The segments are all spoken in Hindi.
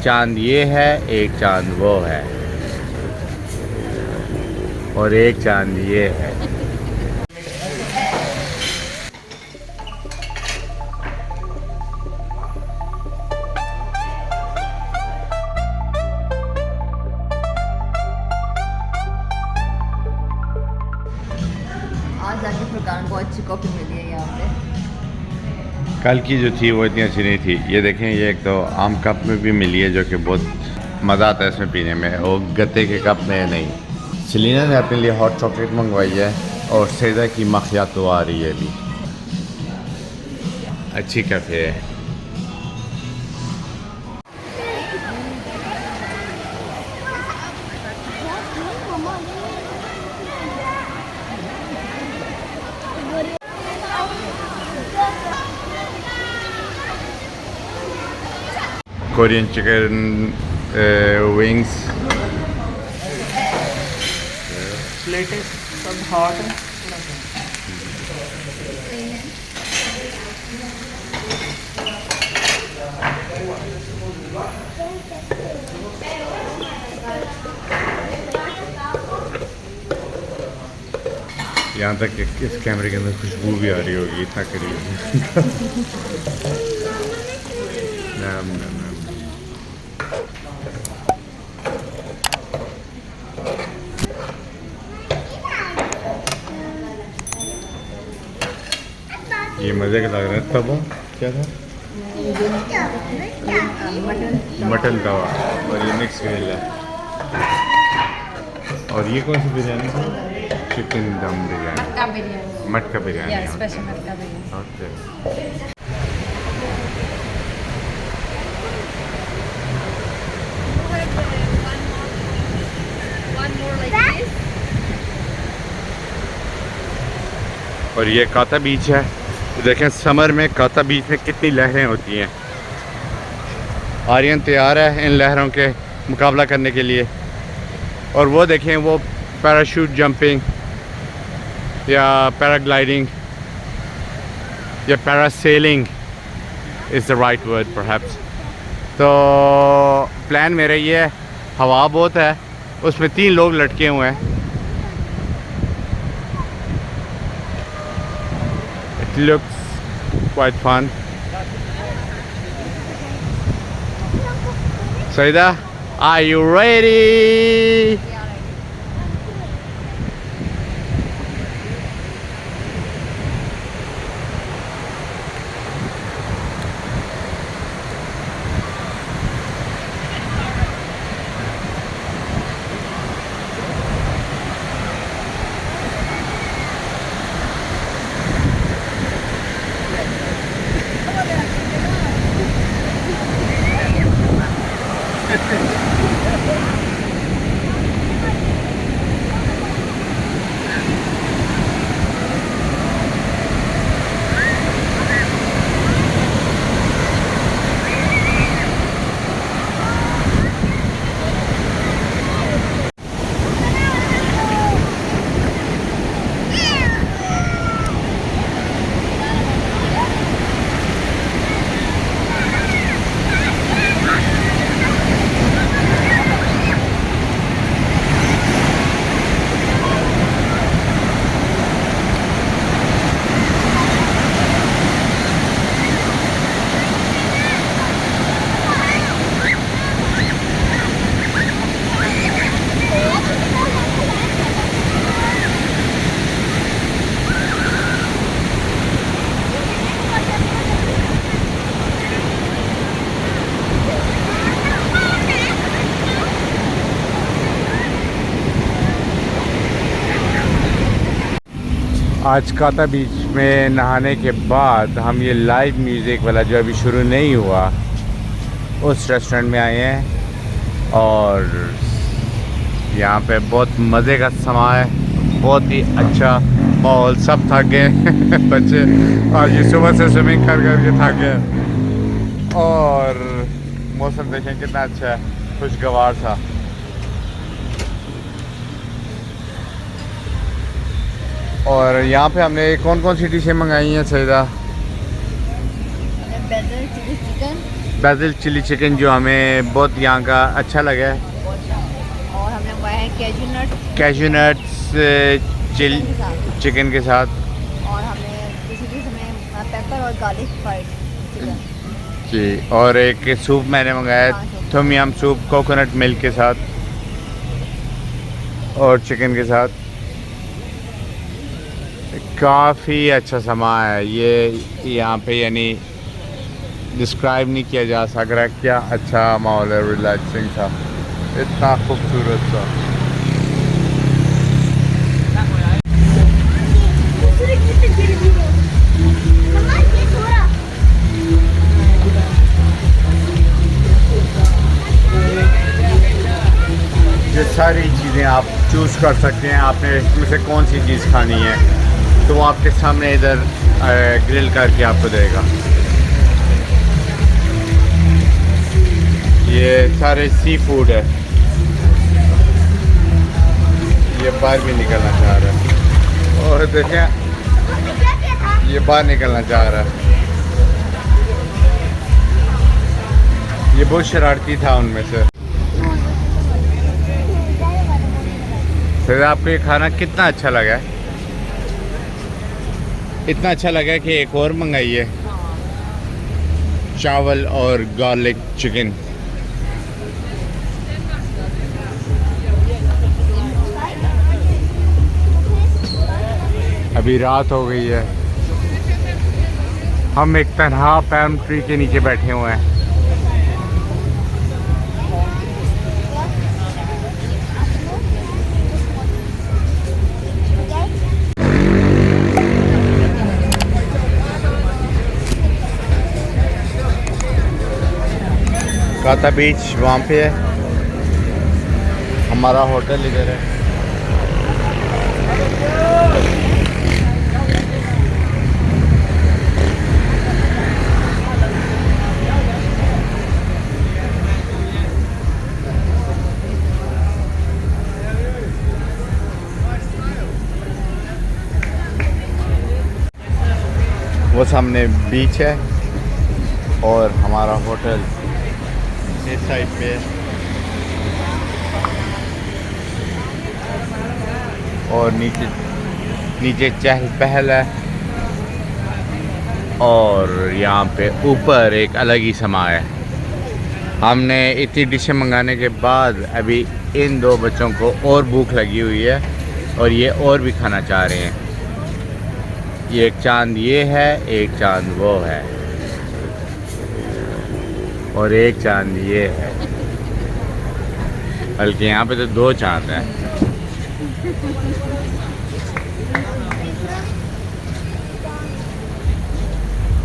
चांद ये है, एक चांद वो है, और एक चांद ये है। आज जाके फुरकान को अच्छी कॉफी मिली है यहाँ पे। कल की जो थी वो इतनी अच्छी नहीं थी। ये देखें, ये एक तो आम कप में भी मिली है जो कि बहुत मज़ा आता है इसमें पीने में, और गत्ते के कप में नहीं। सेलिना ने अपने लिए हॉट चॉकलेट मंगवाई है और सैदा की मखियातो आ रही है अभी। अच्छी कैफ़े है। Korean chicken wings. लेटेस्ट सब हॉट है। यहाँ तक कि इस कैमरे के अंदर खुशबू भी आ रही होगी, इतना करीब। नाम नाम नाम। ये मज़े का लग रहा है। तवा क्या था? मटन तवा, और ये मिक्स वेज है। और ये कौन सी बिरयानी थी? चिकन दम बिरयानी। मटका बिरयानी। मटका बिरयानी। स्पेशल मटका बिरयानी। ओके। और ये काता बीच है। देखें समर में काता बीच में कितनी लहरें होती हैं। आर्यन तैयार है इन लहरों के मुकाबला करने के लिए। और वो देखें, वो पैराशूट जंपिंग या पैराग्लाइडिंग या parasailing is the right word perhaps. तो प्लान मेरा ये है, हवा बहुत है, उसमें 3 लोग लटके हुए हैं। It looks quite fun. Saida, are you ready? आज काता बीच में नहाने के बाद हम ये लाइव म्यूज़िक वाला जो अभी शुरू नहीं हुआ उस रेस्टोरेंट में आए हैं। और यहाँ पे बहुत मज़े का समा है, बहुत ही अच्छा माहौल। सब थक गए बच्चे आज ये सुबह से स्विमिंग कर कर के थक गए। और मौसम देखें कितना अच्छा है, खुशगवार था। और यहाँ पे हमने कौन कौन सी डिशें मंगाई हैं Saida? Chicken, basil chilli chicken जो हमें बहुत यहाँ का अच्छा लगा है। और हमने मंगाया है कैश्यू नट्स चिली के साथ। चिकन के साथ। और हमने किसी चीज़ में पेपर और गार्लिक फ्राइड चिकन। जी, और एक सूप मैंने मंगाया हाँ, सूप। थम यम सूप कोकोनट मिल्क के साथ और चिकन के साथ। काफ़ी अच्छा समा है ये यहाँ पे, यानी डिस्क्राइब नहीं किया जा सक रहा क्या अच्छा माहौल है, रिलैक्सिंग था, इतना खूबसूरत सा। ये सारी चीज़ें आप चूज़ कर सकते हैं, आपने इसमें से कौन सी चीज़ खानी है तो वो आपके सामने इधर ग्रिल करके आपको देगा। ये सारे सी फूड है। ये बाहर भी निकलना चाह रहा है और देखें ये बाहर निकलना चाह रहा है। ये बहुत शरारती था उनमें से। फिर आपको ये खाना कितना अच्छा लगा है? इतना अच्छा लगा कि एक और मंगाइए, चावल और गार्लिक चिकन। अभी रात हो गई है, हम एक तन्हा पैम ट्री के नीचे बैठे हुए हैं। काता बीच वहाँ पे है, हमारा होटल इधर है। वो सामने बीच है और हमारा होटल इस साइड पे है। और नीचे चहल पहल है और यहाँ पे ऊपर एक अलग ही समा है। हमने इतनी डिशें मंगाने के बाद अभी इन दो बच्चों को और भूख लगी हुई है और ये और भी खाना चाह रहे हैं। ये एक चांद ये है, एक चांद वो है और एक चांद ये है, बल्कि यहाँ पे तो दो चांद हैं।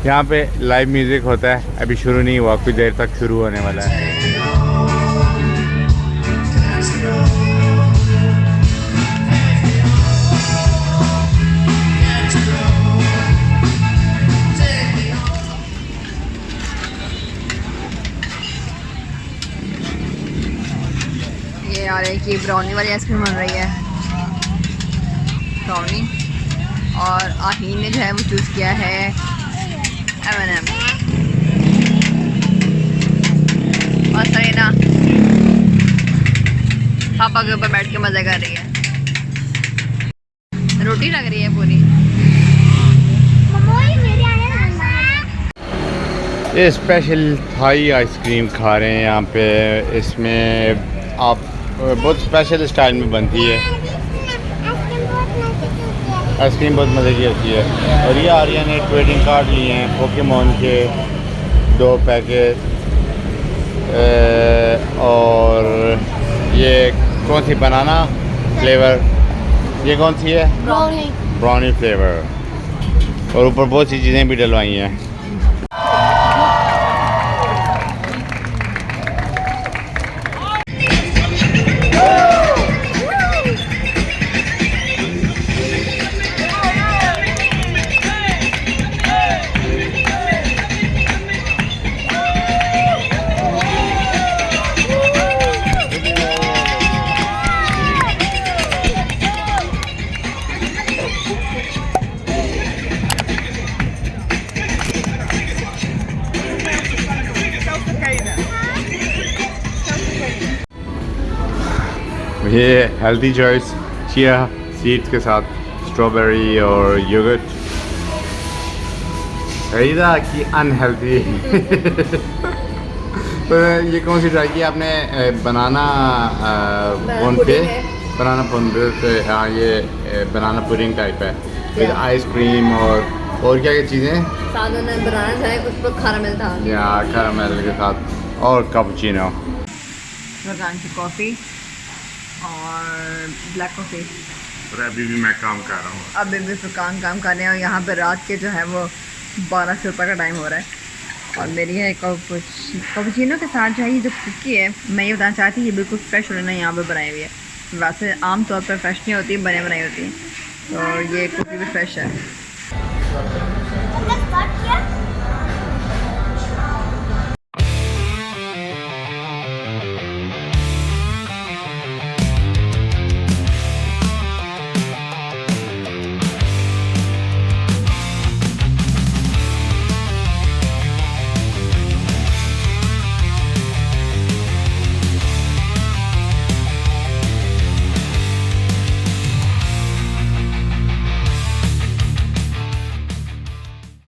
यहाँ पे लाइव म्यूज़िक होता है, अभी शुरू नहीं हुआ, कुछ देर तक शुरू होने वाला है। ये यार एक ये ब्राउनी वाली आइसक्रीम बन रही है, ब्राउनी। और आहीन ने जो है वो चूज़ किया है M&M। और सरीना पापा के ऊपर बैठ के मज़े कर रही है, रोटी लग रही है पूरी। ये स्पेशल थाई आइसक्रीम खा रहे हैं यहाँ पे। इसमें आप बहुत स्पेशल स्टाइल में बनती है आइसक्रीम, बहुत मज़े की होती है। और ये आर्या ने ट्रेडिंग कार्ड लिए हैं पोकेमोन के 2 पैकेट। और ये कौन सी बनाना फ्लेवर, ये कौन सी है? Brownie flavour. और ऊपर बहुत सी चीज़ें भी डलवाई हैं। ये हेल्दी चॉइस चिया सीड्स के साथ स्ट्रॉबेरी और योगर्ट। खरीदा कि अनहेल्दी। तो ये कौन सी ट्राई की आपने? बनाना पोंटे, बनाना पोंटे से। हाँ, ये बनाना पुडिंग टाइप है विद आइसक्रीम और क्या क्या चीज़ें साथ में बनाना चाहे कुछ पर कैरामेल था या कैरामेल के साथ और कैपुचिनो। फरकान की कॉफ़ी और ब्लैक कॉफ़ी। और अभी भी मैं काम कर रहा हूँ। अभी भी फरकान काम कर रहे हैं और यहाँ पे रात के जो है वो 12 से ऊपर का टाइम हो रहा है। और मेरी है कैपुचिनो के साथ जो है ये जो कुकी है, मैं ये बताना चाहती हूँ ये बिल्कुल फ्रेश उन्होंने यहाँ पे बनाई हुई है। वैसे आम तौर पर फ्रेश नहीं होती, बने बनाई होती है, तो ये कुकी भी फ्रेश है।